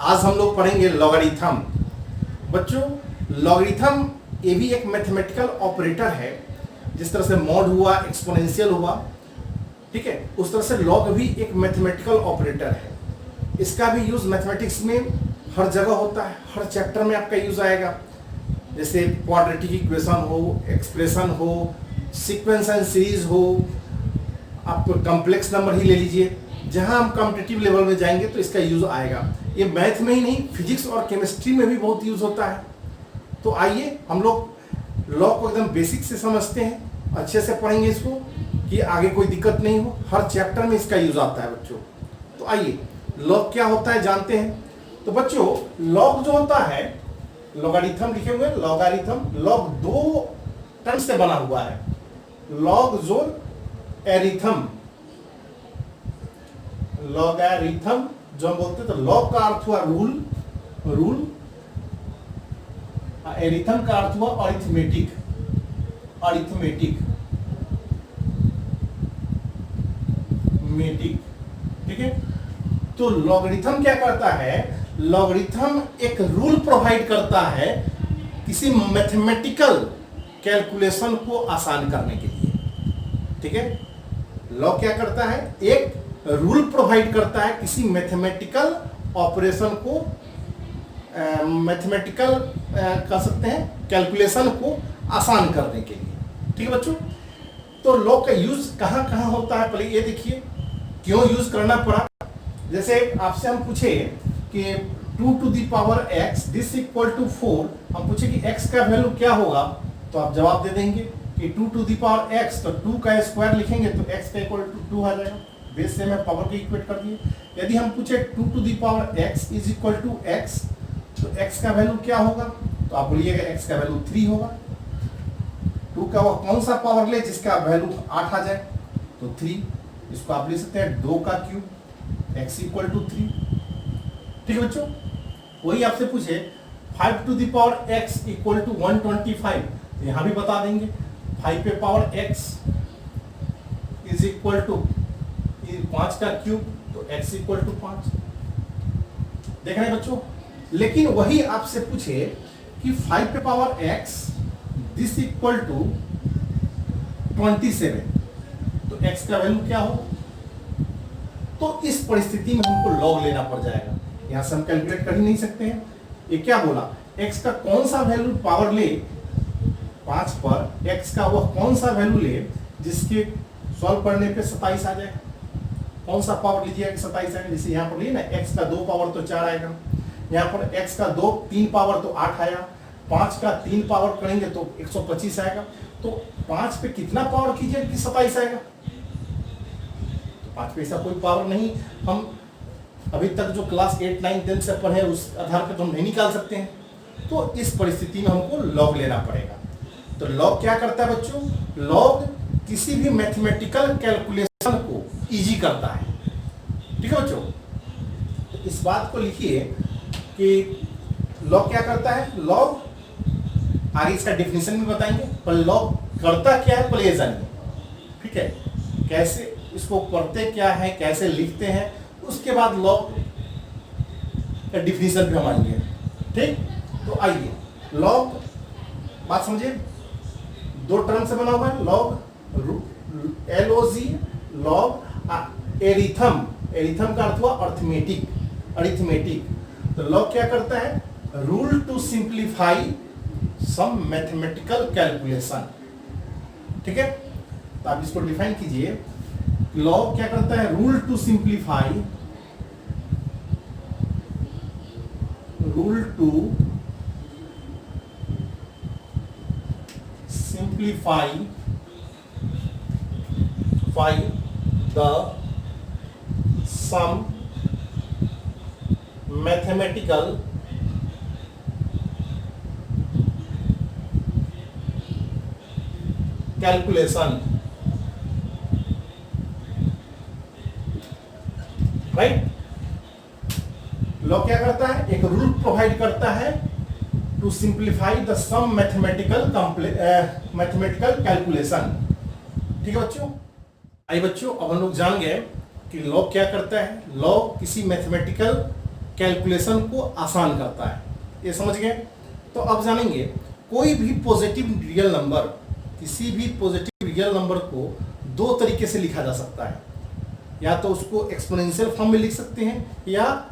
आज हम लोग पढ़ेंगे लॉगरिथम। बच्चों, लॉगरिथम ये भी एक मैथमेटिकल ऑपरेटर है। जिस तरह से मॉड हुआ, एक्सपोनेंशियल हुआ, ठीक है, उस तरह से लॉग भी एक मैथमेटिकल ऑपरेटर है। इसका भी यूज मैथमेटिक्स में हर जगह होता है, हर चैप्टर में आपका यूज आएगा। जैसे क्वाड्रेटिक इक्वेशन हो, एक्सप्रेशन हो, सीक्वेंस एंड सीरीज हो, आप कॉम्प्लेक्स नंबर ही ले लीजिए। जहां हम कॉम्पिटिटिव लेवल में जाएंगे तो इसका यूज आएगा। ये मैथ में ही नहीं, फिजिक्स और केमिस्ट्री में भी बहुत यूज होता है। तो आइए हम लोग लॉ को एकदम बेसिक से समझते हैं, अच्छे से पढ़ेंगे इसको कि आगे कोई दिक्कत नहीं हो। हर चैप्टर में इसका यूज आता है बच्चों। तो आइए लॉग क्या होता है जानते हैं। तो बच्चों, लॉग जो होता है, लॉगरिथम लिखे हुए, लॉगरिथम, लॉग दो टर्म से बना हुआ है। लॉग जो एरिथम, लॉगरिथम जो हम बोलते हैं, तो लॉग का अर्थ हुआ रूल, एरिथम का अर्थ हुआ अरिथमेटिक, ठीक है। तो लॉगरिथम क्या करता है? लॉगरिथम एक रूल प्रोवाइड करता है किसी मैथमेटिकल कैलकुलेशन को आसान करने के लिए, ठीक है। लॉग क्या करता है? एक रूल प्रोवाइड करता है किसी मैथमेटिकल ऑपरेशन को, मैथमेटिकल कह सकते हैं कैलकुलेशन को आसान करने के लिए, ठीक है बच्चों। तो लॉग का यूज कहां कहां होता है, पहले ये देखिए क्यों यूज करना पड़ा। जैसे आपसे हम पूछे कि 2 to the power x this equal to 4, हम पूछे कि x का वैल्यू क्या होगा, तो आप जवाब दे देंगे कि 2 to the power x, तो 2 का स्क्वायर लिखेंगे तो x का इक्वल टू 2 आ जाएगा। बेस से मैं पावर को इक्वेट कर दिए। यदि हम पूछे 2 to the power x is equal to x, तो x का वैल्यू क्या होगा, तो आप बोलिएगा x का वैल्यू 3 होगा। 2 का वो कौन सा पावर ले जिसका वैल्यू 8 आ जाए, तो 3। इसको आप ले सकते हैं 2 का क्यूब, x इक्वल टू 3, ठीक है बच्चों। वही आपसे पूछे 5 to the power x equal to 125, तो यहां भी बता देंगे 5 पे power x is equal to 5 का क्यूब, तो x इक्वल टू 5। देख रहे हैं बच्चों। लेकिन वही आपसे पूछे कि 5 पे power x this equal to 27, तो x का वैल्यू क्या हो, तो इस परिस्थिति में हमको लॉग लेना पड़ जाएगा। यहां से हम कैलकुलेट कर ही नहीं सकते हैं। ये क्या बोला, x का कौन सा वैल्यू पावर ले 5 पर, x का वह कौन सा वैल्यू ले जिसके सॉल्व करने पे 27 आ जाए। कौन सा पावर लीजिएगा कि 27 आएगा। जैसे यहाँ पर लिए ना x का 2 पावर तो 4 आएगा, यहाँ पर x का 3 पावर तो 8 आया, 5 का 3 पावर करेंगे तो 125 आएगा। तो 5 पे कितना पावर कीजिए कि 27 आएगा, तो 5 पे ऐसा कोई पावर नहीं। हम अभी तक जो क्लास 8, 9, 10 से पढ़े उस आधार पर तो हम नहीं निकाल सकते हैं। तो इस परिस्थिति में हमको लॉग लेना पड़ेगा। तो लॉग क्या करता है बच्चों? लॉग किसी भी मैथमेटिकल कैलकुलेशन को इजी करता है, ठीक है बच्चों। तो इस बात को लिखिए कि लॉग क्या करता है। लॉग आगे इसका डेफिनेशन भी बताएंगे, पर लॉग करता क्या है पहले ये जानिए, ठीक है। कैसे इसको पढ़ते क्या है, कैसे लिखते हैं, उसके बाद लॉग का डेफिनेशन भी हम आएंगे, ठीक। तो आइए लॉग, बात समझिए, 2 टर्म से बना हुआ है लॉग, LOG, लॉग एरिथम, एरिथम का अर्थ हुआ अरिथमेटिक। तो लॉग क्या करता है? Rule to simplify some mathematical calculation, ठीक है। तो आप इसको डिफाइन कीजिए। लॉग क्या करता है? Rule to simplify the some mathematical calculation, right. Law क्या करता है? एक रूल प्रोवाइड करता है to simplify the some mathematical calculation, ठीक है बच्चों। आइए बच्चों, अब हम लोग जान गए कि लॉग क्या करता है। लॉग किसी मैथमेटिकल कैलकुलेशन को आसान करता है। ये समझ गए? तो अब जानेंगे कोई भी पॉजिटिव रियल नंबर, किसी भी पॉजिटिव रियल नंबर को दो तरीके से लिखा जा सकता है। या तो उसको एक्सपोनेंशियल फॉर्म में लिख सकते हैं या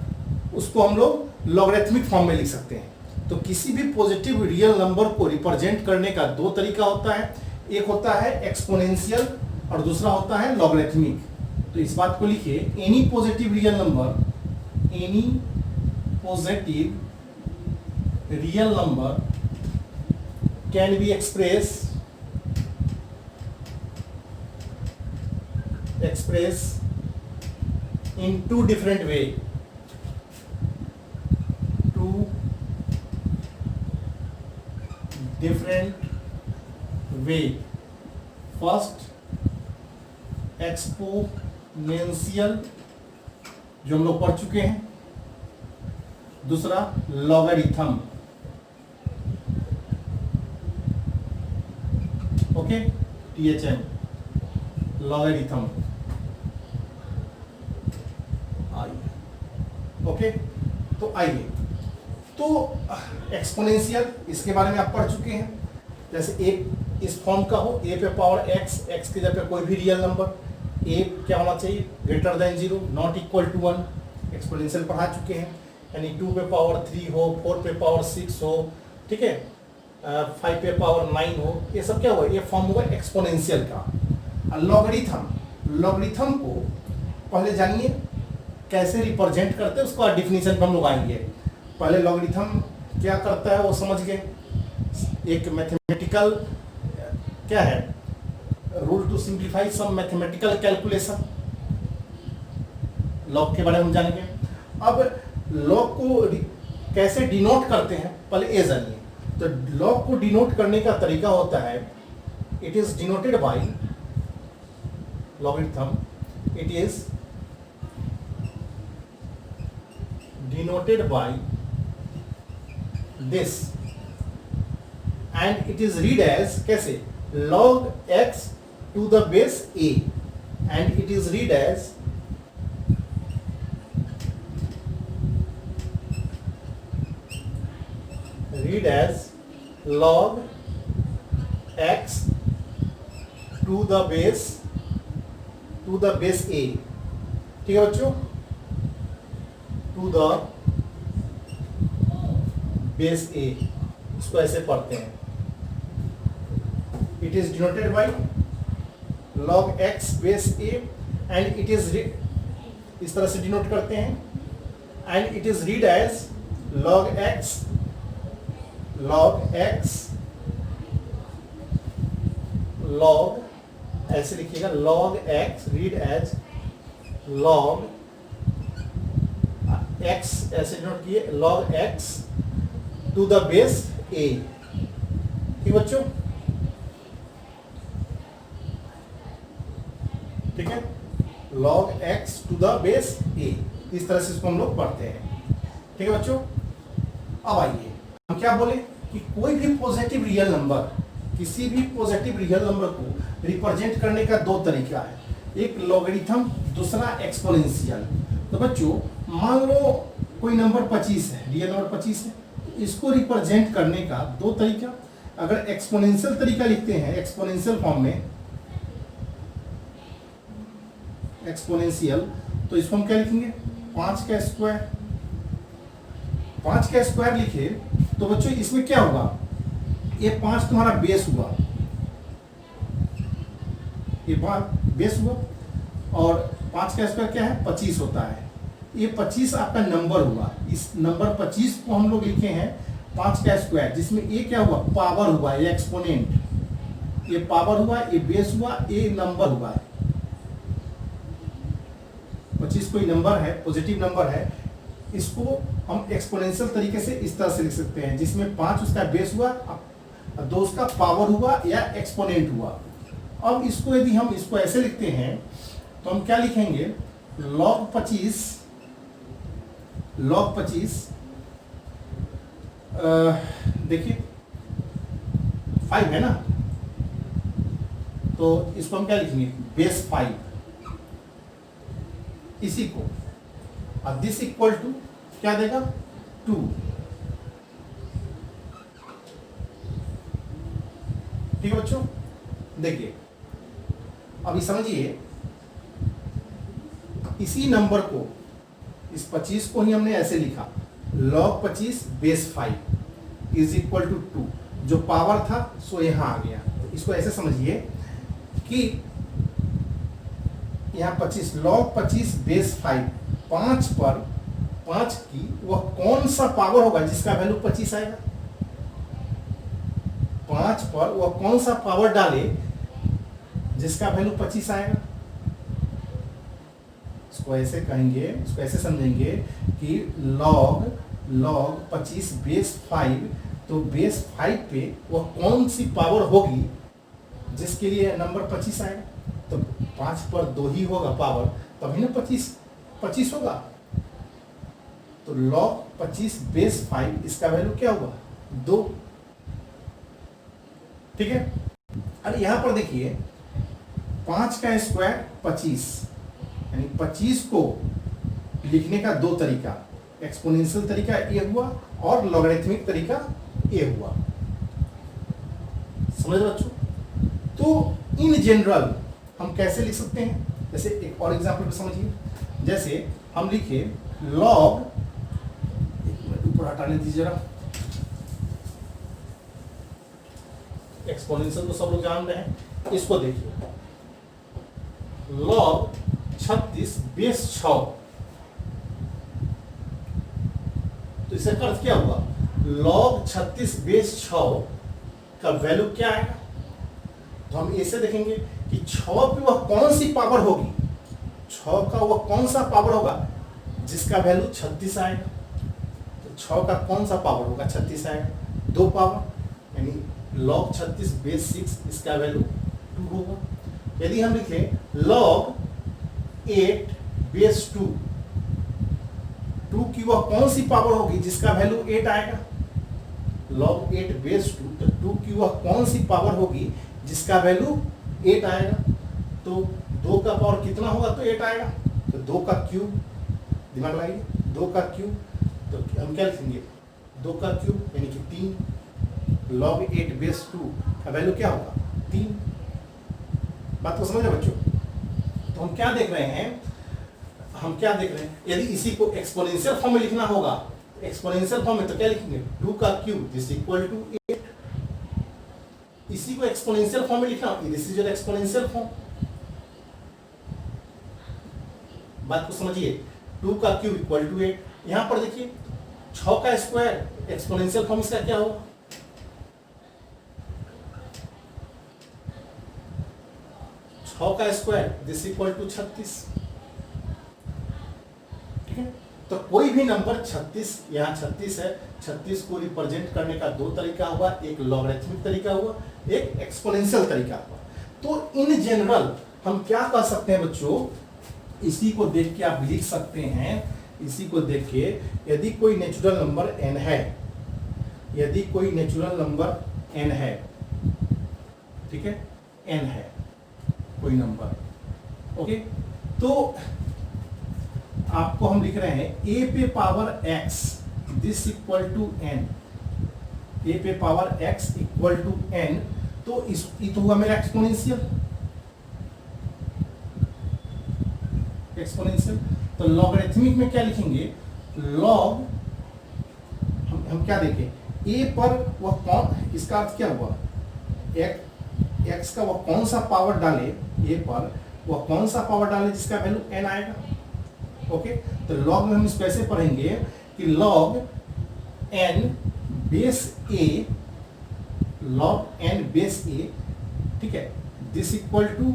उसको हम लोग लॉगरिथमिक फॉर्म में लिख सकते हैं। तो किसी भी पॉजिटिव रियल नंबर को रिप्रेजेंट करने का दो तरीका होता है, एक होता है एक्सपोनेंशियल और दूसरा होता है लॉगरिथमिक। तो इस बात को लिखिए, any positive real number, any positive real number can be expressed in two different way, two different way. First exponential जो हम लोग पढ़ चुके हैं, दूसरा logarithm. Okay, THM logarithm. Okay, तो आइए, तो एक्सपोनेंशियल इसके बारे में आप पढ़ चुके हैं। जैसे एक इस फॉर्म का हो, a पे पावर x, x की जगह पे कोई भी रियल नंबर, a क्या होना चाहिए, greater than 0, not equal to 1। Exponential पढ़ा चुके हैं। यानी 2 पे पावर 3 हो, 4 पे पावर 6 हो, ठीक है, 5 पे पावर 9 हो, ये सब क्या हुआ, ये फॉर्म हुआ एक्सपोनेंशियल का। लॉगरिथम, लॉगरिथम को पहले जानिए कैसे रिप्रेजेंट करते हैं, उसके बाद डिफिनीशन पर हम लोग आएंगे। पहले लॉगरिथम क्या करता है वो समझ गए। एक मैथमेटिकल क्या है, rule to simplify some mathematical calculation, log के बारे में हम जानेंगे। अब लॉग को कैसे डिनोट करते हैं पहले ये जानिए। तो लॉग को डिनोट करने का तरीका होता है, it is denoted bye logarithm, it is denoted by this and it is read as कैसे, log x to the base a and it is read as log x to the base a। ठीक है बच्चों, to the base ए, इसको ऐसे पढ़ते हैं। It is denoted by log x base a and it is, इस तरह से डिनोट करते हैं, and it is read as log x ऐसे लिखिएगा, log x रीड एज log x, ऐसे नोट किए, log x to the base a। ठीक बच्चों, ठीक है, log x to the base a, इस तरह से इसको हम लोग पढ़ते हैं। ठीक है बच्चों, अब आइए हम क्या बोले कि कोई भी पॉजिटिव रियल नंबर, किसी भी पॉजिटिव रियल नंबर को रिप्रेजेंट करने का दो तरीका है, एक लॉगरिथम, दूसरा एक्सपोनेंशियल। तो बच्चों मान लो कोई नंबर 25 है, रियल नंबर 25 है, तो इसको रिप्रेजेंट करने का दो तरीका। अगर एक्सपोनेंशियल तरीका लिखते हैं, एक्सपोनेंशियल फॉर्म में, एक्सपोनेंशियल, तो इसको हम क्या लिखेंगे, 5 का स्क्वायर। 5 का स्क्वायर लिखे तो बच्चों इसमें क्या होगा, ये 5 तुम्हारा बेस हुआ, ये बेस हुआ, और 5 का स्क्वायर क्या है, 25 होता है। ये 25 आपका नंबर हुआ। इस नंबर 25 को हम लोग लिखे हैं 5 का स्क्वायर, जिसमें ये क्या हुआ, पावर हुआ, ये एक्सपोनेंट, ये पावर हुआ, ये बेस हुआ, ये नंबर हुआ। 25 कोई नंबर है, पॉजिटिव नंबर है, इसको हम एक्सपोनेंशियल तरीके से इस तरह से लिख सकते हैं, जिसमें 5 उसका बेस हुआ, 2 उसका पावर हुआ या एक्सपोनेंट हुआ। अब इसको यदि हम इसको ऐसे लिखते हैं तो हम क्या लिखेंगे, log 25 देखिए 5 है ना, तो इसको हम क्या लिखेंगे, बेस 5, इसी को, और दिस इक्वल टू क्या देगा 2। ठीक है बच्चों, देखिए अभी समझिए, इसी नंबर को, इस 25 को ही हमने ऐसे लिखा, log 25 base 5 is equal to 2, जो पावर था सो यहां आ गया। तो इसको ऐसे समझिए कि यहां 25 log 25 बेस 5, 5 पर 5 की वह कौन सा पावर होगा जिसका वैल्यू 25 आएगा। 5 पर वह कौन सा पावर डाले जिसका वैल्यू 25 आएगा। इसको ऐसे कहेंगे, इसको ऐसे समझेंगे कि log 25 बेस 5, तो बेस 5 पे वह कौन सी पावर होगी जिसके लिए नंबर 25 आएगा। तो 5 पर 2 ही होगा पावर, तभी ना 25 होगा। तो log 25 बेस 5 इसका वैल्यू क्या हुआ 2। ठीक है, अरे यहां पर देखिए 5 का स्क्वायर 25, यानी 25 को लिखने का 2 तरीका, एक्सपोनेंशियल तरीका ये हुआ और लॉगरिथमिक तरीका ये हुआ। समझ बच्चों। तो इन जनरल हम कैसे लिख सकते हैं, जैसे एक और एग्जांपल पे समझिए, जैसे हम लिखे log, एक मिनट ऊपर हटाने दीजिए जरा, एक्सपोनेंशियल तो सब लोग जान रहे हैं, इसको देखिए log 36 बेस 6, तो इसका अर्थ क्या हुआ, log 36 बेस 6 का वैल्यू क्या आएगा। तो हम ऐसे देखेंगे कि 6 पे वह कौन सी पावर होगी, 6 का वह कौन सा पावर होगा जिसका वैल्यू 36 आएगा। तो 6 का कौन सा पावर होगा 36 आएगा, 2 पावर, यानी log 36 बेस 6 इसका वैल्यू 2 होगा। यदि हम लिखें log 8 बेस 2 की वह कौन सी पावर होगी जिसका वैल्यू 8 आएगा। log 8 बेस 2, तो 2 की वह कौन सी पावर होगी जिसका वैल्यू 8 आएगा। तो 2 का पावर कितना होगा तो 8 आएगा, तो 2 का क्यूब, दिमाग लगाइए, 2 का क्यूब, तो हम क्या लिखेंगे 2 का क्यूब यानी कि 3, log 8 बेस 2 का वैल्यू क्या होगा 3। बात को समझ रहे बच्चों। तो हम क्या देख रहे हैं, यदि इसी को एक्सपोनेंशियल फॉर्म में लिखना होगा, एक्सपोनेंशियल फॉर्म में तो क्या लिखेंगे 2 का क्यूब दिस इक्वल टू 8। इसी को एक्सपोनेंशियल फॉर्म में लिखना, this is your exponential form. बात को समझिए, 2 का क्यूब इक्वल टू 8। यहां पर देखिए 6 का स्क्वायर एक्सपोनेंशियल फॉर्म इसका क्या होगा, 6 का स्क्वायर दिस इक्वल टू 36। ठीक है, तो कोई भी नंबर 36, यहाँ 36 है, 36 को रिप्रेजेंट करने का 2 तरीका हुआ, एक लॉगरिथमिक तरीका हुआ, एक एक्सपोनेंशियल तरीका हुआ। तो इन जनरल हम क्या कह सकते हैं बच्चों, इसी को देख के आप लिख सकते हैं, इसी को देख के, यदि कोई नेचुरल नंबर n है, यदि कोई नेचुरल नंबर n है, ठीक है, n है कोई नंबर, ओके, तो आपको हम लिख रहे हैं a पे power x this equal to n, a पे power x equal to n, तो इस तो हुआ मेरा एक्सपोनेंशियल। तो लॉगरिथमिक में क्या लिखेंगे, लॉग, हम क्या देखें, a पर वह कौन, इसका अर्थ क्या हुआ, x का वह कौन सा पावर डाले, a पर वह कौन सा पावर डाले जिसका वैल्यू n आएगा। ओके, तो लॉग में हम इसको ऐसे पढ़ेंगे कि log n base a, log n base a, ठीक है, this equal to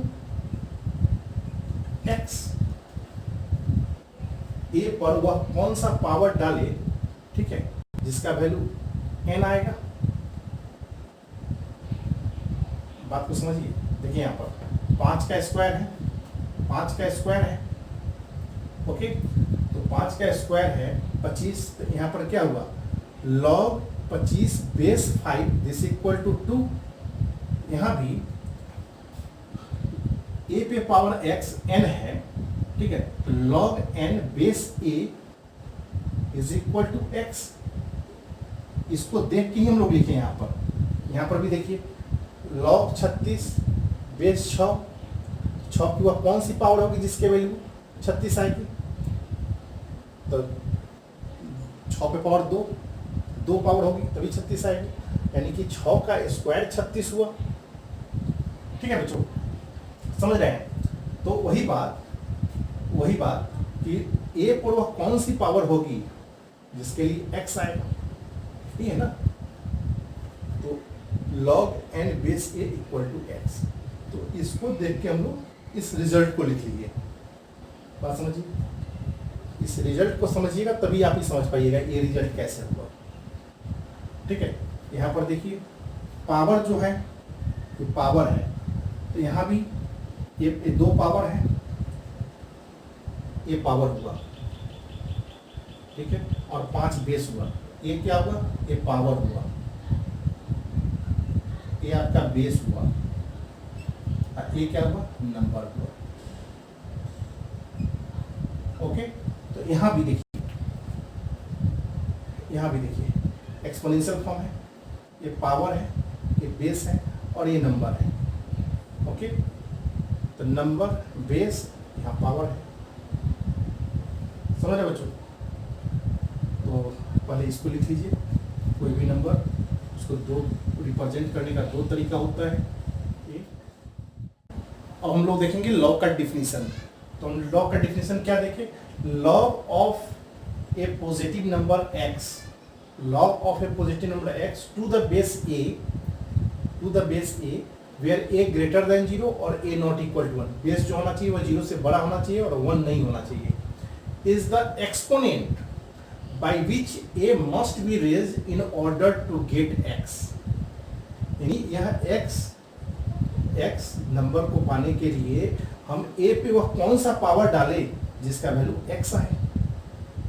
x। a पर वह कौन सा पावर डाले, ठीक है, जिसका वैल्यू n आएगा। बात को समझिए, देखिए यहां पर 5 का स्क्वायर है, 5 का स्क्वायर है, ओके, तो 5 का स्क्वायर है 25, तो यहां पर क्या हुआ log 25 base 5 this equal to 2। यहां भी a पे पावर x n है, ठीक है, तो log n base a is equal to x. इसको देख के ही हम लोग लिखे यहाँ पर भी देखिए log 36 बेस 6 की वह कौन सी पावर होगी जिसके वैल्यू 36 आएगी, तो 6 पे पावर 2 पावर होगी तभी 36 आएगी, यानी कि 6 का स्क्वायर 36 हुआ। ठीक है बच्चों, समझ रहे हैं? तो वही बात कि a पर वह कौन सी पावर होगी जिसके लिए x आएगा, ठीक है ना? तो log n base a equal to x। तो इसको देख के हम लोग इस रिजल्ट को लिख लीजिए। बात समझिए, इस रिजल्ट को समझिएगा तभी आप ही समझ पाइएगा ये रिजल्ट कैसे हुआ। ठीक है, यहाँ पर देखिए पावर जो है, ये पावर है, तो यहाँ भी ये 2 पावर है, ये पावर हुआ, ठीक है, और 5 बेस हुआ। ये क्या हुआ? ये पावर हुआ, ये आपका बेस हुआ, और ये क्या हुआ? नंबर हुआ। ओके, तो यहाँ भी देखिए एक्सपोनेंशियल फॉर्म है, ये पावर है, ये बेस है और ये नंबर है। ओके, तो नंबर, बेस, यहाँ पावर है। समझ रहे बच्चों? तो पहले इसको लिख लीजिए, कोई भी नंबर उसको 2 रिप्रेजेंट करने का 2 तरीका होता है। अब हम लोग देखेंगे लॉग का डिफिनीशन। तो हम लॉग का डिफिनीशन क्या देखें? Log of a positive number x, log of a positive number x to the base a where a greater than 0 और a not equal to 1। Base जो होना चाहिए वह 0 से बड़ा होना चाहिए और 1 नहीं होना चाहिए। is the exponent by which a must be raised in order to get x। यानी यह x नंबर को पाने के लिए हम a पे वह कौन सा पावर डालें जिसका वैल्यू x आए।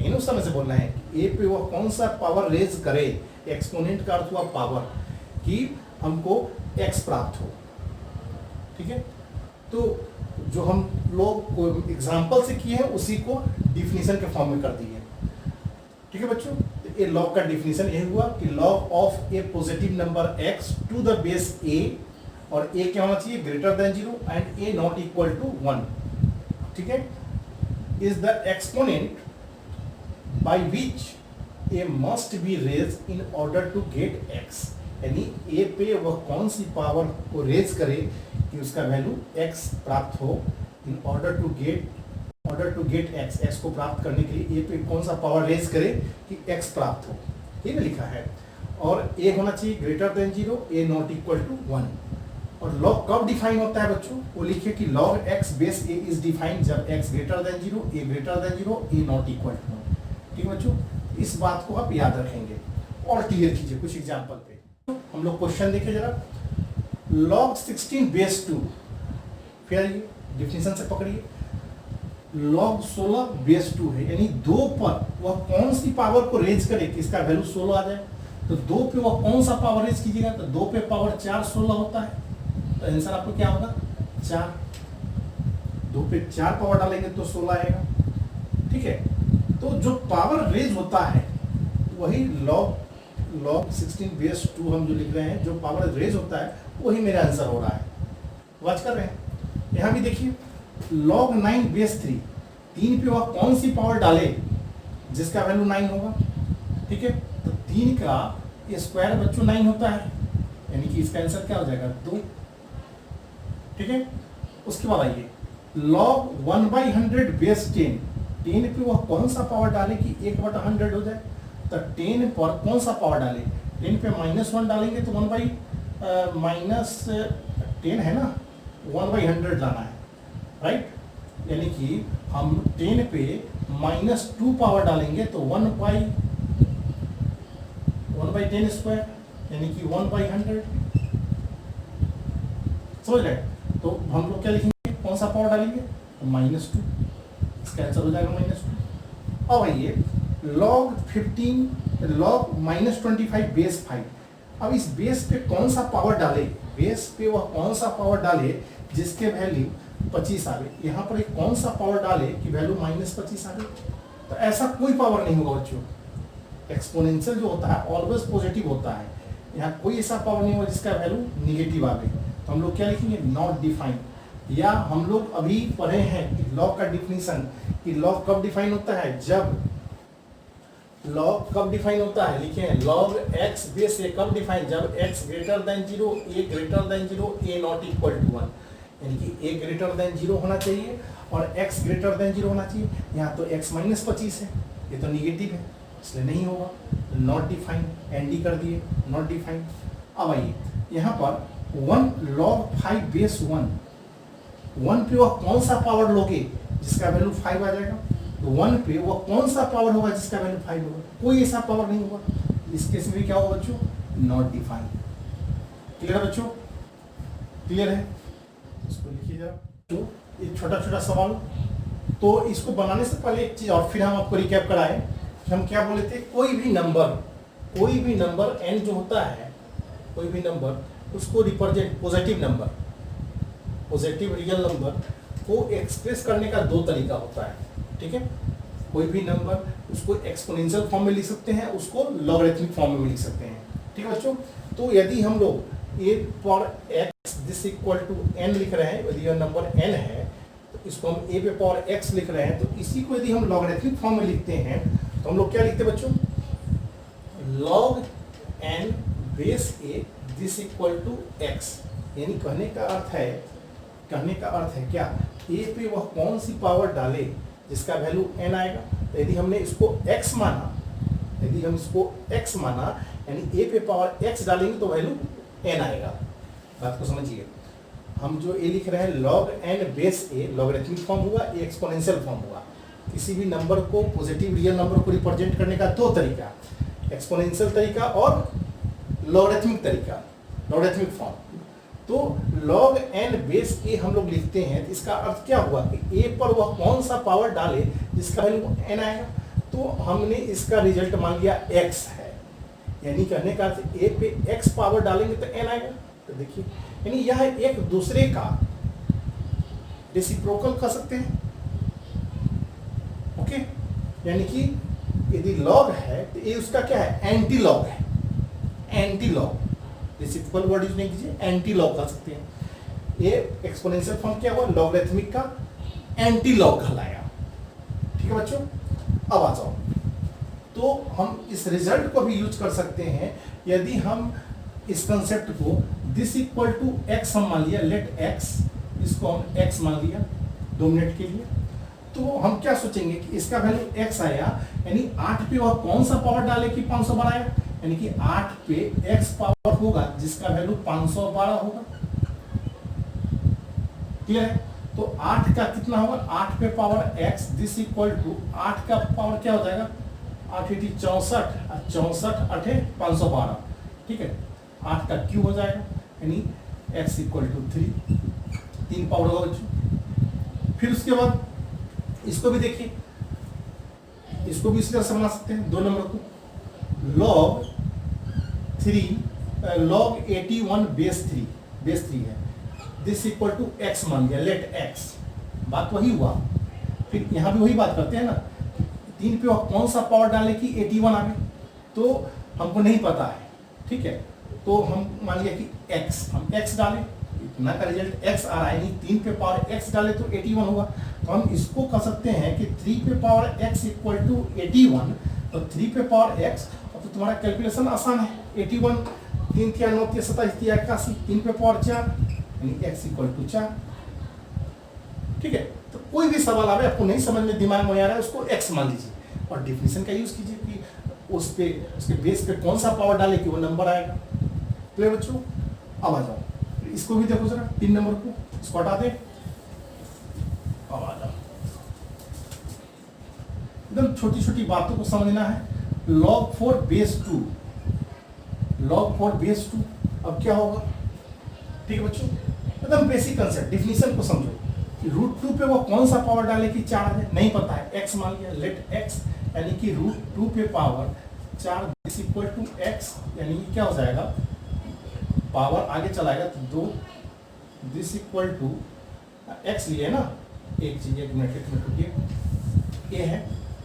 इन समय से बोलना है ए पे वो कौन सा पावर रेज करे, एक्सपोनेंट का अर्थ हुआ पावर, कि हमको एक्स प्राप्त हो। ठीक है, तो जो हम लोग एग्जांपल से किए हैं उसी को डिफिनीशन के फॉर्म में कर दिए। ठीक है बच्चों, तो ये लॉग का डिफिनीशन ये हुआ कि log of a positive number x to the base a, और ए क्या होना चाहिए? Greater than 0 and a not equal to 1। ठीक है, is the exponent by which a must be raised in order to get x। यानी a पे वह कौन सी पावर को रेज करे कि उसका वैल्यू x प्राप्त हो। in order to get x को प्राप्त करने के लिए a पे कौन सा पावर रेज करे कि x प्राप्त हो, ठीक है लिखा है। और a होना चाहिए greater than 0, a not equal to 1। और log कब डिफाइन होता है बच्चों? वो लिखिए कि log x base a is defined जब x greater than 0, a greater than 0, a not equal to 1। ठीक बच्चों, इस बात को आप याद रखेंगे और क्लियर कीजिए कुछ एग्जांपल पे। हम लोग क्वेश्चन देखें जरा। log 16 बेस 2, फिर डिफिनीशन से पकड़िए। log 16 बेस 2 है, यानी 2 पर वह कौन सी पावर को रेज करे कि इसका वैल्यू 16 आ जाए। तो 2 पे वह कौन सा पावर रेज कीजिएगा? तो 2 पे पावर 4 16 होता है, तो आंसर आपको क्या होगा? 4। 2 पे 4 पावर डालेंगे तो 16 आएगा। ठीक है, तो जो पावर रेज होता है वही log 16 बेस 2 हम जो लिख रहे हैं, जो पावर रेज होता है वही मेरा आंसर हो रहा है। वाच कर रहे हैं? यहाँ भी देखिए log 9 बेस 3 पे वह कौन सी पावर डाले जिसका वैल्यू 9 होगा। ठीक है, तो 3 का स्क्वायर बच्चों 9 होता है, यानी कि इसका आंसर क्या हो जाएगा? 2। ठीक है, उसके बाद आइए log 1/100 बेस 10 पे वह कौन सा पावर डाले कि 1/100 हो जाए। तो 10 पर कौन सा पावर डाले? 10 पे -1 डालेंगे तो 10 है ना, 1/100 लाना है, राइट। यानी कि हम 10 पे -2 पावर डालेंगे तो 1/10 स्क्वायर, यानी कि 1/100। समझ रहे? तो हम लोग क्या लिखेंगे? कौन सा पावर डालेंगे? -2, इसका आंसर हो जाएगा -2। अब आइए log -25 बेस 5। अब इस बेस पे कौन सा पावर डाले? बेस पे वह कौन सा पावर डाले जिसके वैल्यू 25 आ गए। यहाँ पर एक कौन सा पावर डाले कि वैल्यू -25 आ गए? तो ऐसा कोई पावर नहीं होगा बच्चों। एक्सपोनेंशियल जो होता है ऑलवेज पॉजिटिव होता है, यहाँ कोई ऐसा पावर नहीं होगा जिसका वैल्यू निगेटिव आवे। तो हम लोग क्या लिखेंगे, नॉट डिफाइंड। या हम लोग अभी पढ़े हैं लॉग का डिफिनीशन कि लॉग कब डिफाइन होता है, जब लॉग कब डिफाइन होता है, लिखे हैं लॉग एक्स बेस ए कब डिफाइन, जब x greater than 0, a greater than 0, a not equal to 1, यानी कि ए ग्रेटर देन 0 होना चाहिए और एक्स ग्रेटर देन 0 होना चाहिए। यहाँ तो x माइनस 25 है, ये तो निगेटिव है इसलिए नहीं होगा, नॉट डिफाइन, एनडी कर दिए, नॉट डिफाइन। अब आइए यहाँ पर 1 log 5 बेस 1 पे वह कौन सा पावर लोगे जिसका वैल्यू 5 आ जाएगा, तो 1 पे वह कौन सा पावर होगा जिसका वैल्यू 5 होगा, कोई ऐसा पावर नहीं होगा। इस केस में क्या होगा बच्चों, नॉट डिफाइन। क्लियर बच्चों, क्लियर है, इसको लिखिए जरा। तो एक छोटा छोटा सवाल, तो इसको बनाने से पहले एक चीज और फिर हम आपको रिकैप कराएं कि हम क्या बोले थे, कोई भी नंबर n जो होता है, कोई भी नंबर उसको रिप्रेजेंट पॉजिटिव रियल नंबर को एक्सप्रेस करने का दो तरीका होता है, ठीक है। कोई भी नंबर उसको एक्सपोनेंशियल फॉर्म में लिख सकते हैं, उसको लॉगरिथमिक फॉर्म में लिख सकते हैं, ठीक है बच्चों। तो यदि हम लोग a पर x this equal to n लिख रहे हैं, यदि यह नंबर n है तो इसको हम a पे पावर x लिख रहे हैं, तो इसी को यदि हम लॉगरिथमिक फॉर्म में लिखते हैं तो हम लोग क्या लिखते हैं बच्चों, log n base a this equal to x। यानी कहने का अर्थ है क्या, a पे वह कौन सी पावर डाले जिसका वैल्यू n आएगा। तो यदि हमने इसको x माना, यदि हम इसको x माना यानी a पे पावर x डालेंगे तो वैल्यू n आएगा। बात को समझिए, हम जो a लिख रहे हैं log n base a, logarithmic form हुआ, a एक्सपोनेंशियल फॉर्म हुआ। किसी भी नंबर को, पॉजिटिव रियल नंबर को रिप्रेजेंट करने का दो तरीका, एक्सपोनेंशियल तरीका और लॉगरिथमिक तरीका, लॉगरिथमिक फॉर्म। तो log n बेस a हम लोग लिखते हैं, तो इसका अर्थ क्या हुआ कि a पर वह कौन सा पावर डाले जिसका वैल्यू n आएगा। तो हमने इसका रिजल्ट मान लिया x है, यानी कहने का अर्थ a पे x पावर डालेंगे तो n आएगा। तो देखिए, यानी यह एक दूसरे का रेसिप्रोकल कर सकते हैं, ओके। यानी कि यदि log है तो ये उसका क्या है, एंटी लॉग है, anti log. Reciprocal word use नहीं कीजिए, एंटी लॉग कर सकते हैं। ये एक्सपोनेंशियल फॉर्म क्या हुआ, लॉगरिथमिक का एंटी लॉग कहलाया, ठीक है बच्चों। अब आ जाओ, तो हम इस रिजल्ट को भी यूज कर सकते हैं यदि हम इस कंसेप्ट को दिस इक्वल टू x हम मान लिया, लेट x, इसको हम x मान लिया 2 मिनट के लिए। तो हम क्या सोचेंगे कि इसका वैल्यू x आया, यानी 8 पे वह कौन सा पावर डाले कि 512 आया, यानी कि 8 पे x पावर होगा जिसका वैल्यू 512 होगा। क्लियर है, तो 8 का कितना होगा, 8 पे power x this equal to 8 का पावर क्या हो जाएगा, 8 × 64, 64 8 512, ठीक है। 8 का क्यूब हो जाएगा, यानी x इक्वल टू 3 पावर होगा बच्चों। फिर उसके बाद इसको भी देखिए, इसको भी इसी तरह से बना सकते हैं, 2 नंबर को log 81 बेस 3 है, दिस इक्वल टू x मान लिया, लेट x। बात वही हुआ, फिर यहाँ भी वही बात करते हैं ना, 3 पे कौन सा पावर डाले कि 81 आ गए, तो हमको नहीं पता है, ठीक है। तो हम मान लिया कि x, हम x डालें, इतना का रिजल्ट x आ रहा है, 3 पे पावर x डाले तो 81 होगा। तो हम इसको कह सकते हैं कि 3 पे पावर x इक्वल टू 81, तो 3 पे पावर x, तो तुम्हारा कैलकुलेशन आसान है, 81 3 × 9 = 27 81, 3 पे पावर 4 यानी x इक्वल टू 4, ठीक है। तो कोई भी सवाल आवे आपको नहीं समझ में, दिमाग में आ रहा है, उसको x मान लीजिए और डिफिनेशन का यूज कीजिए कि उस पे, उसके बेस पे कौन सा पावर डाले कि वो नंबर आएगा। क्लियर बच्चों, अब आ जाओ, इसको भी देखो जरा, 3 नंबर को, इसको हटा दे, अब आ जाओ। एकदम छोटी छोटी बातों को समझना है। log 4 बेस 2, log 4 बेस 2, अब क्या होगा, ठीक है बच्चों, एकदम बेसिक कंसेप्ट, डिफिनीशन को समझो कि √2 पे वो कौन सा पावर डाले कि 4 है, नहीं पता है, x मान लिया, लेट x, यानी कि √2 पे power 4 this equal to x, यानी कि क्या हो जाएगा, पावर आगे चलाएगा तो 2 दिस इक्वल टू x लिए ना, एक चीज, 1 मिनट रुकिए, ये है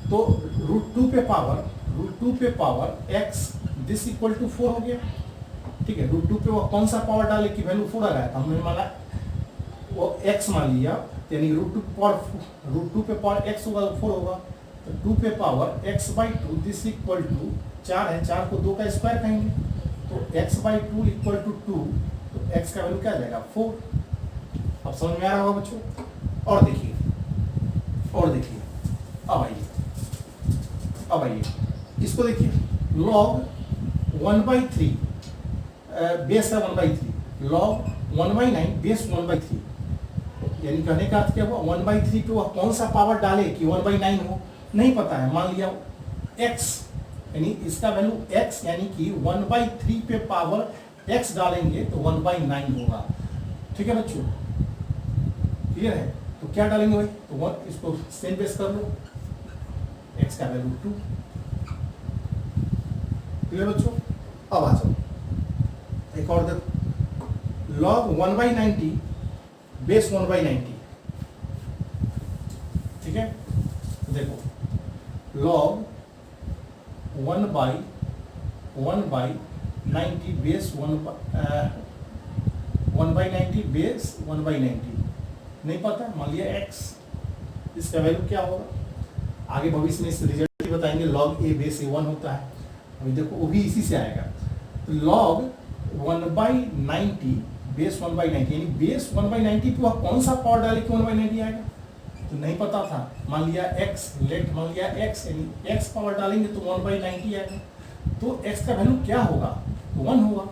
तो रूट टू पे power x this equal to 4 हो गया। ठीक है, रूट टू पे वो कौन सा पावर डाले कि वैल्यू 4 आ रहा है, हमने माना वो x मान लिया, यानी रूट टू पे पावर x होगा तो 4 होगा, तो 2 पे power x/2 this equal to 4 है, 4 को 2 का स्क्वायर कहेंगे, तो x/2 इक्वल टू 2, तो x का वैल्यू क्या आ जाएगा 4। अब समझ में आ रहा होगा बच्चों। और देखिए अब आइए इसको देखिए, log 1/3 बेस है 1/3, log 1/9 बेस 1/3, यानी कहने का अर्थ क्या हुआ, 1/3 पे वह कौन सा पावर डाले कि 1/9 हो, नहीं पता है, मान लिया x, यानी इसका वैल्यू x, यानी कि 1/3 पे पावर x डालेंगे तो 1/9 होगा। ठीक है बच्चों, क्लियर है। तो क्या डालेंगे भाई, तो इसको सेम बेस कर लो, x का वैल्यू 2। क्लियर बच्चों। अब आ जाओ एक और देखो, log 1/90 बेस 1/90। ठीक है, देखो log 1/90 बेस 1/90 बेस 1/90 नहीं पता, मान लिया x, इसका वैल्यू क्या होगा, आगे भविष्य में इस रिजल्ट बताएंगे, log a बेस a1 होता है, अभी देखो वो भी इसी से आएगा। तो log 1/90 बेस 1/90, यानी बेस 1/90 पे वह कौन सा पावर डाले कि 1/90 आएगा, तो नहीं पता था, मान लिया x, मान लिया x, यानी x पावर डालेंगे तो 1/90 आएगा, तो x का वैल्यू क्या होगा, तो 1 होगा।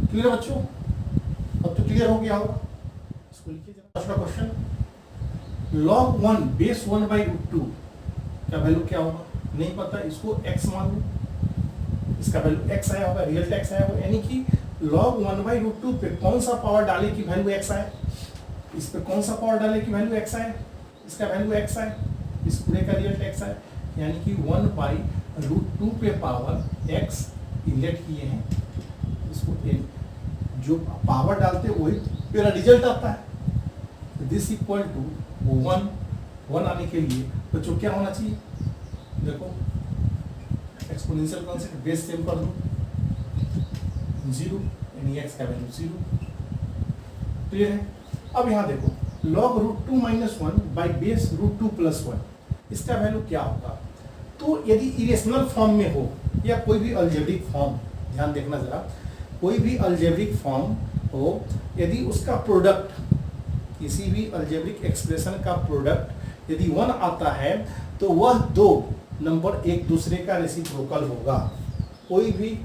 क्लियर बच्चों, अब तो क्लियर हो गया होगा। इसको लिखिए दूसरा क्वेश्चन, log 1 बेस 1/√2 का वैल्यू क्या होगा, नहीं पता, इसको x मान लो, इसका वैल्यू x आया होगा, रियल x आया होगा, यानी कि log 1/√2 पे कौन सा पावर डाले कि वैल्यू x आए, इस पे कौन सा पावर डाले कि वैल्यू x आए, इसका वैल्यू x आए, इस पूरे का रियल x आए, यानी कि 1/√2 पे पावर x इलेक्ट किए हैं, इसको जो पावर डालते हैं वही मेरा रिजल्ट आता है। दिस इक्वल टू 1 आने के लिए बच्चों क्या होना चाहिए, देखो एक्सपोनेंशियल कॉन्सेप्ट, बेस सेम कर दो 0, यानी x का वैल्यू 0। क्लियर है। अब यहाँ देखो log √2 - 1 बाई बेस √2 + 1, इसका वैल्यू क्या होगा, तो यदि इरेशनल फॉर्म में हो या कोई भी अलजेब्रिक फॉर्म, ध्यान देखना जरा, कोई भी अलजेब्रिक फॉर्म हो, यदि उसका प्रोडक्ट, किसी भी अलजेब्रिक एक्सप्रेशन का प्रोडक्ट यदि 1 आता है तो वह दो नंबर एक दूसरे का रेसिप्रोकल होगा। कोई भी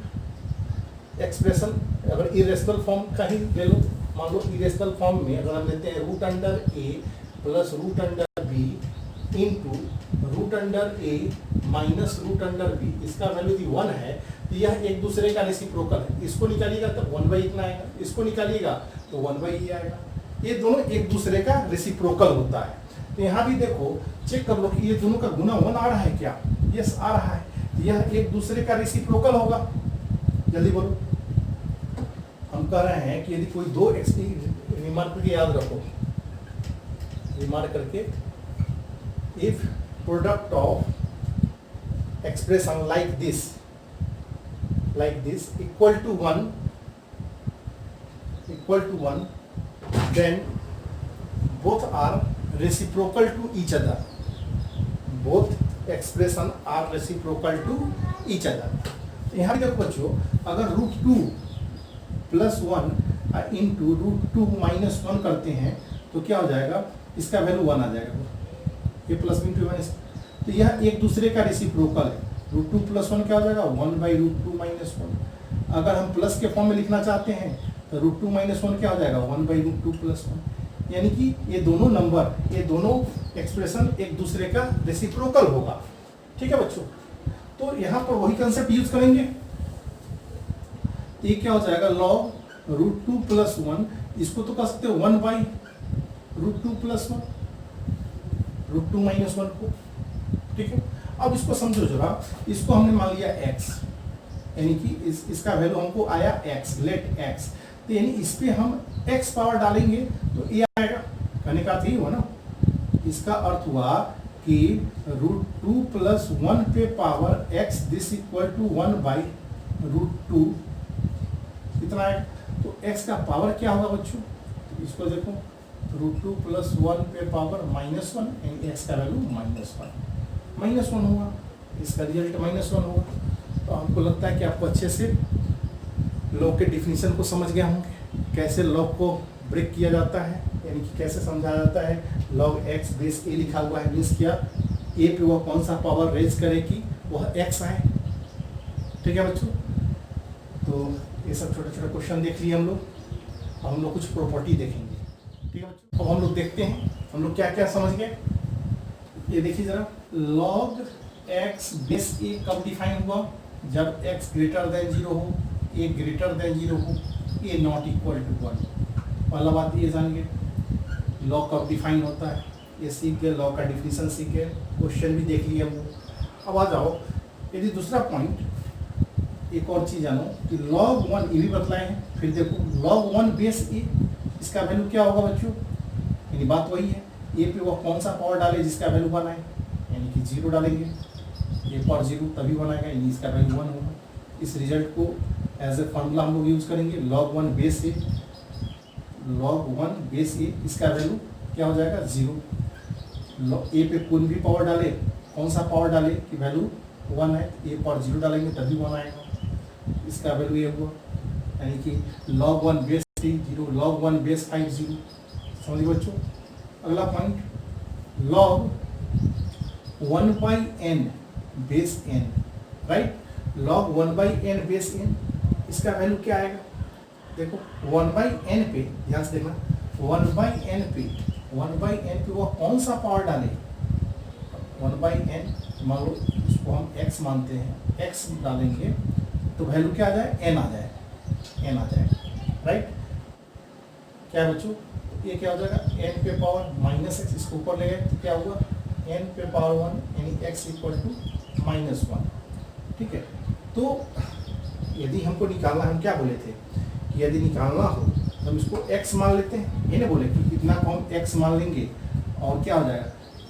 एक्सप्रेशन अगर इरेशनल फॉर्म का ही ले लो, मान लो इरेशनल फॉर्म में अगर हम लेते हैं √a plus √b into √a minus √b, इसका वैल्यू यदि 1 है तो यह एक दूसरे का रेसिप्रोकल है, इसको निकालिएगा तो 1/, इतना आएगा, इसको निकालिएगा तो 1/e आएगा, ये दोनों एक दूसरे का रेसिप्रोकल होता है। तो यहाँ भी देखो चेक कर लो कि ये दोनों का गुना 1 आ रहा है क्या, यस आ रहा है, यह एक दूसरे का रेसिप्रोकल होगा। जल्दी बोलो, हम कह रहे हैं कि यदि कोई दो रिमार्क करके याद रखो, रिमार्क करके, if product of expression like this equal to 1 then both are reciprocal to each other, both expression are reciprocal to each other। यहाँ भी देखो बच्चों, अगर √2 + 1 इंटू √2 - 1 करते हैं तो क्या हो जाएगा, इसका वैल्यू 1 आ जाएगा, ये प्लस इंटू माइनस, तो यह एक दूसरे का रेसिप्रोकल है। √2 + 1 क्या हो जाएगा, 1/√2 - 1। अगर हम प्लस के फॉर्म में लिखना चाहते हैं तो √2 - 1 क्या हो जाएगा, 1/√2 + 1, यानी कि ये दोनों नंबर, ये दोनों एक्सप्रेशन एक दूसरे का रेसिप्रोकल होगा। ठीक है बच्चों, तो यहाँ पर वही कंसेप्ट यूज करेंगे, ये क्या हो जाएगा, log √2 + 1, इसको तो कह सकते हो 1/√2 + 1, √2 - 1 को। ठीक है, अब इसको समझो जरा, इसको हमने मान लिया x, यानी कि इसका वैल्यू हमको आया x, लेट x, तो यानी इस पे हम x पावर डालेंगे तो ये आएगा, कहने का अर्थ ही हुआ ना, इसका अर्थ हुआ कि √2 + 1 पे power x this equal to 1 by √2 कितना है। तो x का पावर क्या होगा बच्चों, तो इसको देखो √2 + 1 पे पावर -1 यानी x का वैल्यू -1 होगा, इसका रिजल्ट -1 होगा। तो हमको लगता है कि आपको अच्छे से लॉग के डिफिनीशन को समझ गए होंगे, कैसे लॉग को ब्रेक किया जाता है, यानी कि कैसे समझाया जाता है। log x बेस a लिखा हुआ है, मीन्स क्या a पे वह कौन सा पावर रेज करे कि वह x आए। ठीक है बच्चों, तो ये सब छोटे छोटे क्वेश्चन देख लिए हम लोग। अब हम लोग कुछ प्रॉपर्टी देखेंगे। ठीक है बच्चों, अब हम लोग देखते हैं हम लोग क्या क्या समझ गए। ये देखिए जरा, log x बेस a कब डिफाइन हुआ, जब x ग्रेटर देन 0 हो, a ग्रेटर देन 0 हो, a नॉट इक्वल टू 1। पहला बात ये जानिए लॉग कब डिफाइन होता है, ये सीख गए, लॉग का डिफिनीशन सीख गए, क्वेश्चन भी देख लिए हम लोग। अब आ जाओ, यदि दूसरा पॉइंट एक और चीज़ जानो कि log 1 ये भी बतलाए हैं। फिर देखो log 1 बेस a, इसका वैल्यू क्या होगा बच्चों, यानी बात वही है, a पे वो कौन सा पावर डाले जिसका वैल्यू 1 आए, यानी कि 0 डालेंगे, a पर 0 तभी 1 आएगा, यानी इसका वैल्यू 1 होगा। इस रिजल्ट को एज ए फॉर्मूला हम लोग यूज़ करेंगे, log 1 base a, log 1 base a, इसका वैल्यू क्या हो जाएगा 0। a पे कोई भी पावर डाले, कौन सा पावर डाले कि वैल्यू 1 है, a पर 0 डालेंगे तभी 1 आएगा, इसका वैल्यू ये हुआ। यानी कि log 1 बेस 0, log 1 बेस 5 0। समझिए बच्चों। अगला point log 1/n base n, right, log 1/n base n, इसका वैल्यू क्या आएगा, देखो 1/n पे ध्यान से देखना, 1/n पे वो कौन सा पावर डाले, 1/n मान लो इसको हम x मानते हैं, x डालेंगे तो वैल्यू क्या आ जाए, n आ जाए, राइट। क्या है बच्चों, ये क्या हो जाएगा, n पे पावर -x, इसको ऊपर ले गए तो क्या हुआ, n पे पावर 1 यानी x इक्वल टू -1। ठीक है, तो यदि हमको निकालना, हम क्या बोले थे कि यदि निकालना हो तो हम इसको x मान लेते हैं, ये नहीं बोले कि इतना को हम x मान लेंगे और क्या हो जाएगा,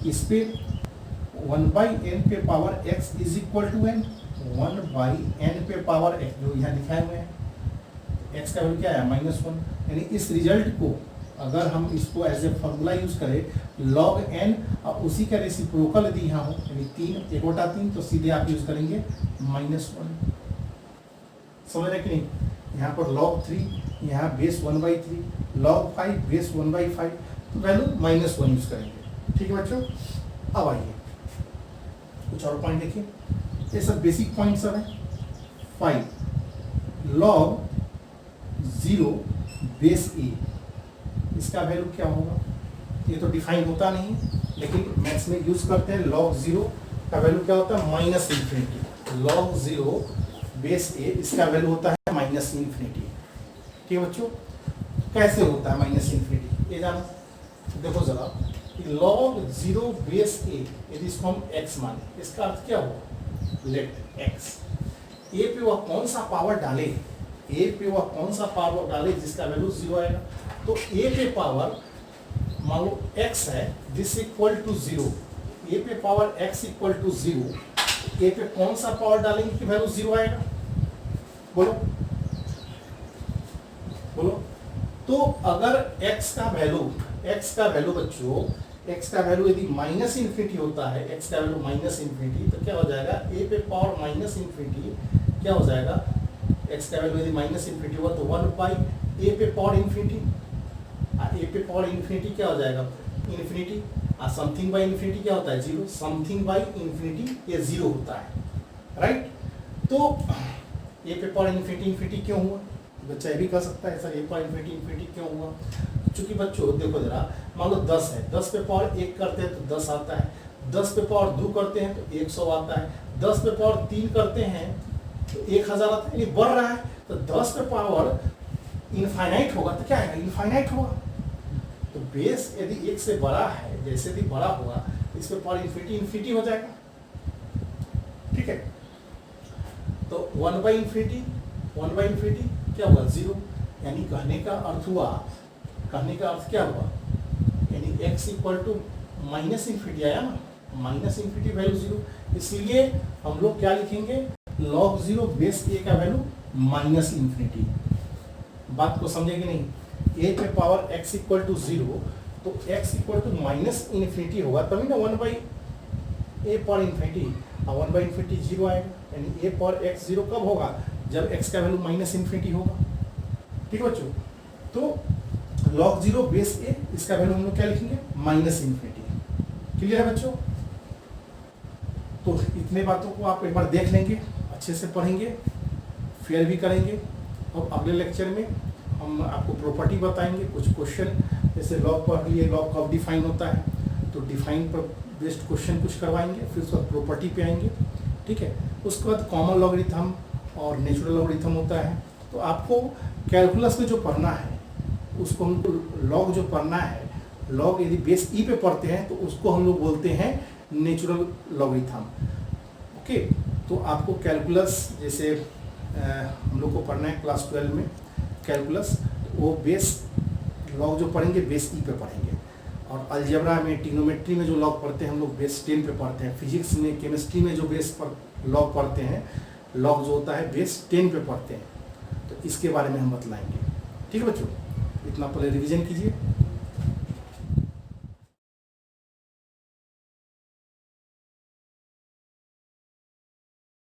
इस पे 1/n पे power x is equal to n, 1/n पे पावर x जो यहाँ दिखाए हुए हैं, x का वैल्यू क्या है -1। यानी इस रिजल्ट को अगर हम इसको एज ए फॉर्मूला यूज करें log n और उसी का रेसिप्रोकल यदि यहाँ हो, यानी 3 1/3, तो सीधे आप यूज करेंगे -1। समझ रहे कि नहीं, यहाँ पर log 3, यहाँ बेस 1/3, log 5 बेस 1/5, तो वैल्यू -1 यूज करेंगे। ठीक है बच्चों, अब आइए कुछ और पॉइंट देखिए, ये सब बेसिक पॉइंट सब है। 5 log 0 बेस a, इसका वैल्यू क्या होगा, ये तो डिफाइन होता नहीं लेकिन मैथ्स में यूज करते हैं। log 0 का वैल्यू क्या होता है, -∞। log 0 बेस a, इसका वैल्यू होता है -∞। ठीक है बच्चों, कैसे होता है -∞, ये जानो। देखो जरा, log 0 बेस a, यदि इसको हम x माने, इसका अर्थ क्या हुआ, लेट x, a पे वह कौन सा पावर डाले, a पे वह कौन सा पावर डाले जिसका वैल्यू 0 आएगा। तो a पे पावर मान लो x है, दिस इक्वल टू 0, a पे power x equal to 0, a पे कौन सा पावर डालेंगे कि वैल्यू 0 आएगा, बोलो बोलो। तो अगर x का वैल्यू बच्चों, x का वैल्यू यदि -∞ होता है, x का वैल्यू -∞, तो क्या हो जाएगा, a पे पावर -∞, क्या हो जाएगा, x का वैल्यू यदि -∞ हुआ तो 1/a पे पावर ∞, a पे पावर ∞ क्या हो जाएगा, ∞, और समथिंग बाई ∞ क्या होता है, 0, समथिंग बाई ∞ ये 0 होता है, राइट। तो a पे पावर ∞ क्यों हुआ, बच्चा ये भी कह सकता है सर a पर ∞ क्यों हुआ, क्योंकि बच्चों देखो जरा, मान लो 10 है, 10 पे पावर 1 करते हैं तो 10 आता है, 10 पे पावर 2 करते हैं तो 100 आता है, 10 पे पावर 3 करते हैं तो 1000 आता है, ये बढ़ रहा है। तो 10 पे पावर इनफाइनाइट होगा तो क्या आएगा, इनफाइनाइट होगा। तो बेस यदि 1 से बड़ा है, जैसे भी बड़ा होगा तो इस पे पावर ∞ हो जाएगा। ठीक है, तो 1/∞ क्या हुआ, 0, यानी कहने का अर्थ क्या हुआ, यानी x इक्वल टू -∞ आया ना, माइनस इन्फिनिटी वैल्यू 0, इसलिए हम लोग क्या लिखेंगे, log 0 बेस ए का वैल्यू माइनस इन्फिनिटी। बात को समझे कि नहीं, ए पे पावर x इक्वल टू 0, तो x equal to minus infinity होगा तभी ना 1/a पर इन्फिनिटी, और 1/इन्फिनिटी 0 आएगा, यानी a पर x 0 कब होगा, जब x का वैल्यू माइनस इन्फिनिटी होगा। ठीक है बच्चों, तो log 0 बेस ए, इसका वैल्यू हम लोग क्या लिखेंगे, माइनस इन्फिनिटी। क्लियर है बच्चों? तो इतने बातों को आप एक बार देख लेंगे, अच्छे से पढ़ेंगे, फेयर भी करेंगे। अब अगले लेक्चर में हम आपको प्रॉपर्टी बताएंगे, कुछ क्वेश्चन, जैसे लॉग पढ़ लिए, लॉग कब डिफाइन होता है, तो डिफाइन पर बेस्ड क्वेश्चन कुछ करवाएंगे, फिर उसके बाद प्रॉपर्टी पे आएंगे। ठीक है, उसके बाद कॉमन लॉगरिथम और नेचुरल लॉगरिथम होता है। तो आपको कैलकुलस में जो पढ़ना है उसको हमको लॉग जो पढ़ना है, लॉग यदि बेस ई पे पढ़ते हैं तो उसको हम लोग बोलते हैं नेचुरल लॉगरिथम। ओके, तो आपको कैलकुलस जैसे हम लोग को पढ़ना है क्लास 12 में कैलकुलस, वो बेस लॉग जो पढ़ेंगे बेस ई पे पढ़ेंगे, और अलजेब्रा में, ट्रिग्नोमेट्री में जो लॉग पढ़ते हैं हम लोग बेस 10 पे पढ़ते हैं, फिजिक्स में, केमिस्ट्री में जो बेस पर लॉग पढ़ते हैं, लॉग जो होता है बेस 10 पे पढ़ते हैं। तो इसके बारे में हम बतलाएंगे। ठीक है बच्चों, इतना पहले रिवीजन कीजिए।